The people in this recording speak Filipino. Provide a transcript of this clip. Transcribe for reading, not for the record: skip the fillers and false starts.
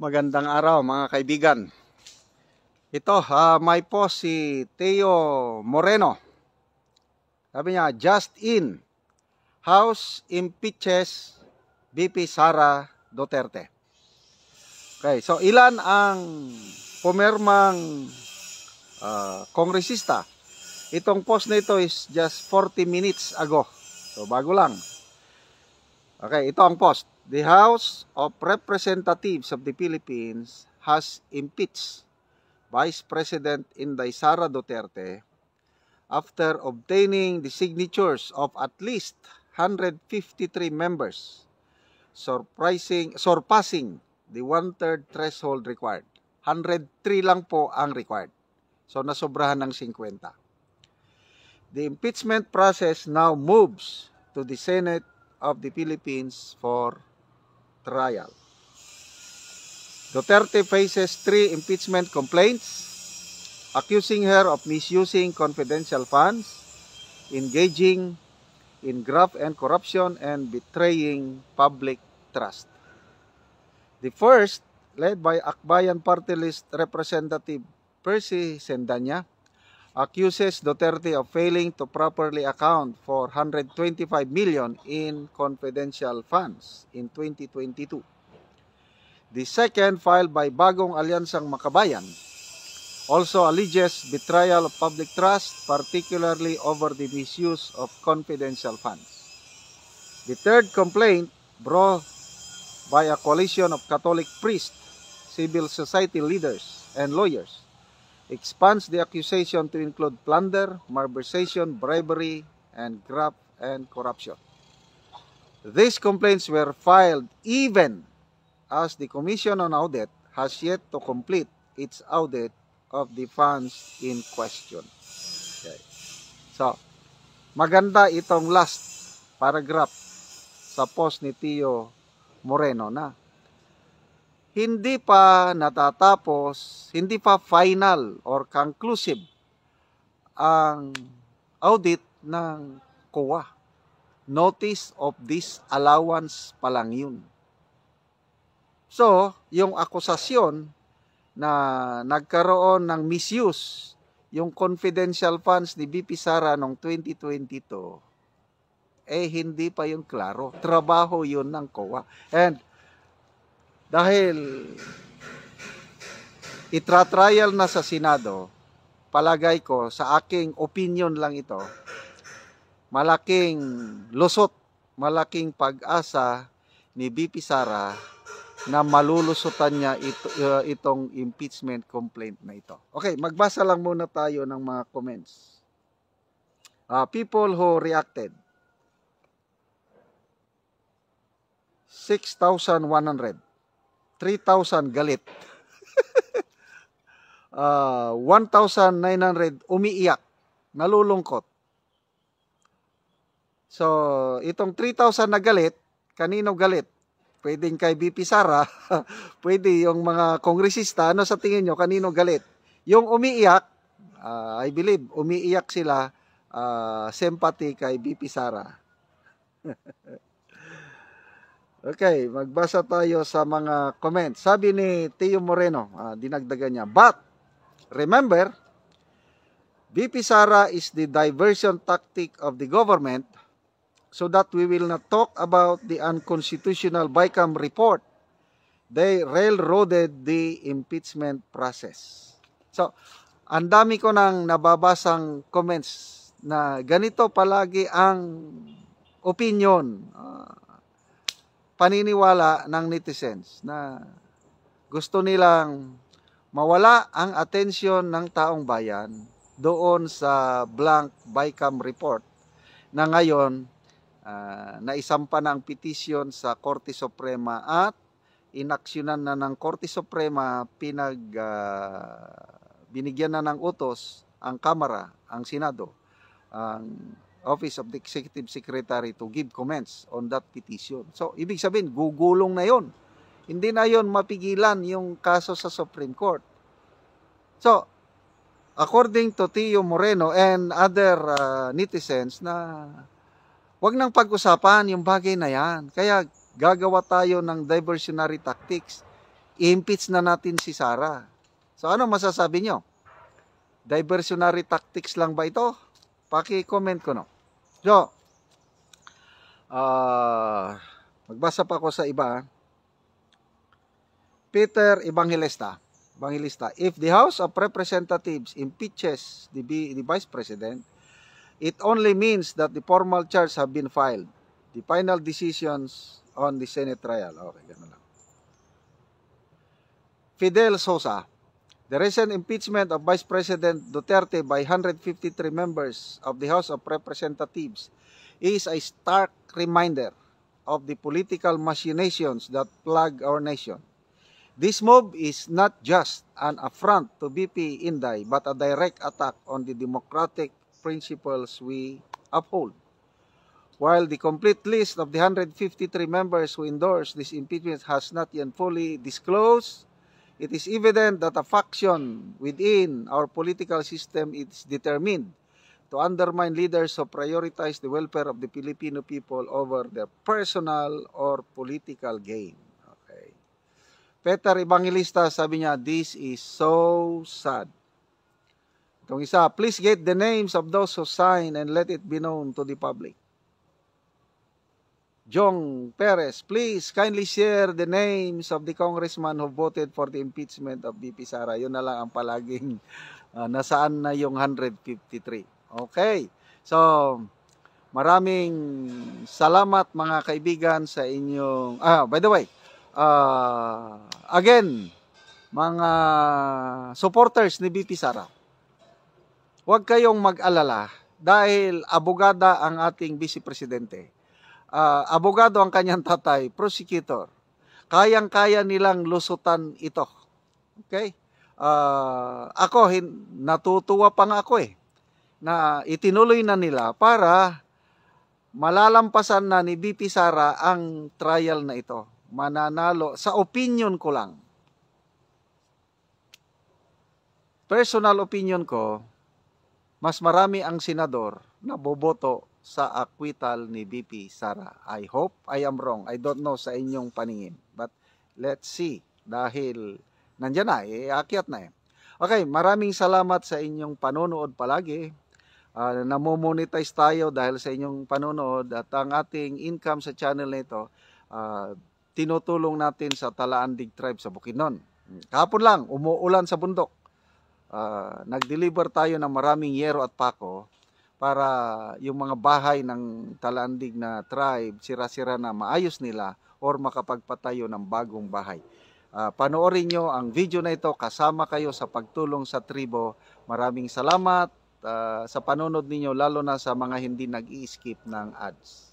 Magandang araw mga kaibigan. Ito, may post si Teo Moreno. Sabi niya, just in, House impeaches VP Sara Duterte. Okay, so ilan ang pumirmang kongresista? Itong post na ito is just 40 minutes ago. So bago lang. Okay, ito ang post. The House of Representatives of the Philippines has impeached Vice President Inday Sara Duterte after obtaining the signatures of at least 153 members, surpassing the 1/3 threshold required. 103 lang po ang required. So nasobrahan ng 50. The impeachment process now moves to the Senate of the Philippines for trial. Duterte faces 3 impeachment complaints accusing her of misusing confidential funds, engaging in graft and corruption, and betraying public trust. The first, led by Akbayan Party List Representative Percy Sendanya, accuses Duterte of failing to properly account for 125 million in confidential funds in 2022. The second, filed by Bagong Alyansang Makabayan, also alleges betrayal of public trust, particularly over the misuse of confidential funds. The third complaint, brought by a coalition of Catholic priests, civil society leaders, and lawyers, expands the accusation to include plunder, malversation, bribery, and graft and corruption. These complaints were filed even as the Commission on Audit has yet to complete its audit of the funds in question. Okay. So, maganda itong last paragraph sa post ni Teo Moreno na hindi pa natatapos, hindi pa final or conclusive ang audit ng COA. Notice of disallowance pa lang yun. So, yung akusasyon na nagkaroon ng misuse yung confidential funds ni VP Sara noong 2022, hindi pa yun klaro. Trabaho yun ng COA. And dahil itra-trial na sa Senado, palagay ko, sa aking opinion lang ito, malaking lusot, malaking pag-asa ni VP Sara na malulusutan niya itong impeachment complaint na ito. Okay, magbasa lang muna tayo ng mga comments. People who reacted. 6,100. 3,000 galit. 1,900 umiiyak, nalulungkot. So, itong 3,000 na galit, kanino galit? Pwedeng kay VP Sara, pwede yung mga kongresista. Ano sa tingin nyo, kanino galit? Yung umiiyak, I believe, umiiyak sila, sympathy kay VP Sara. Okay, magbasa tayo sa mga comments. Sabi ni Teo Moreno, dinagdagan niya, but, remember, VP Sara is the diversion tactic of the government so that we will not talk about the unconstitutional BICAM report. They railroaded the impeachment process. So, ang dami ko nang nababasang comments na ganito palagi ang opinion, paniniwala ng netizens na gusto nilang mawala ang atensyon ng taong bayan doon sa blank BICAM report na ngayon naisampa na ang petisyon sa Korte Suprema at inaksyonan na ng Korte Suprema, binigyan na ng utos ang Kamara, ang Senado, ang Office of the Executive Secretary to give comments on that petition. So, ibig sabihin, gugulong na yon. Hindi na yon mapigilan yung kaso sa Supreme Court. So, according to Teo Moreno and other netizens na wag nang pag-usapan yung bagay na yan. Kaya gagawa tayo ng diversionary tactics. i-impeach na natin si Sara. So ano masasabi nyo? Diversionary tactics lang ba ito? Paki-comment ko, no? So, magbasa pa ako sa iba. Peter Evangelista. If the House of Representatives impeaches the Vice President, it only means that the formal charges have been filed. The final decisions on the Senate trial. Okay, ganun lang. Fidel Sosa. The recent impeachment of Vice President Duterte by 153 members of the House of Representatives is a stark reminder of the political machinations that plague our nation. This move is not just an affront to VP Inday, but a direct attack on the democratic principles we uphold. While the complete list of the 153 members who endorsed this impeachment has not yet fully disclosed, it is evident that a faction within our political system is determined to undermine leaders who prioritize the welfare of the Filipino people over their personal or political gain. Okay. Peter Evangelista, sabi niya, this is so sad. Itong isa, please get the names of those who sign and let it be known to the public. Jong Perez, please kindly share the names of the congressman who voted for the impeachment of VP Sara. Yun na lang ang palaging nasaan na yung 153. Okay. So, maraming salamat mga kaibigan sa inyong... by the way, again, mga supporters ni VP Sara, huwag kayong mag-alala dahil abogada ang ating Vice Presidente. Abogado ang kanyang tatay, prosecutor. Kayang-kaya nilang lusutan ito. Okay? Ako, natutuwa pa nga ako na itinuloy na nila para malalampasan na ni VP Sara ang trial na ito. Mananalo, sa opinion ko lang. Personal opinion ko, mas marami ang senador na boboto sa acquittal ni VP Sara. I hope I am wrong. I don't know sa inyong paningin. But let's see. Dahil nandyan na, aakyat na . Okay, maraming salamat sa inyong panonood palagi. Namomonetize tayo dahil sa inyong panonood at ang ating income sa channel na ito, tinutulong natin sa Talaandig Tribe sa Bukidnon. Kahapon lang, umuulan sa bundok. Nag-deliver tayo ng maraming yero at pako para yung mga bahay ng Talaandig na tribe, sira-sira na maayos nila or makapagpatayo ng bagong bahay. Panoorin nyo ang video na ito, kasama kayo sa pagtulong sa tribo. Maraming salamat sa panonood ninyo, lalo na sa mga hindi nag-i-skip ng ads.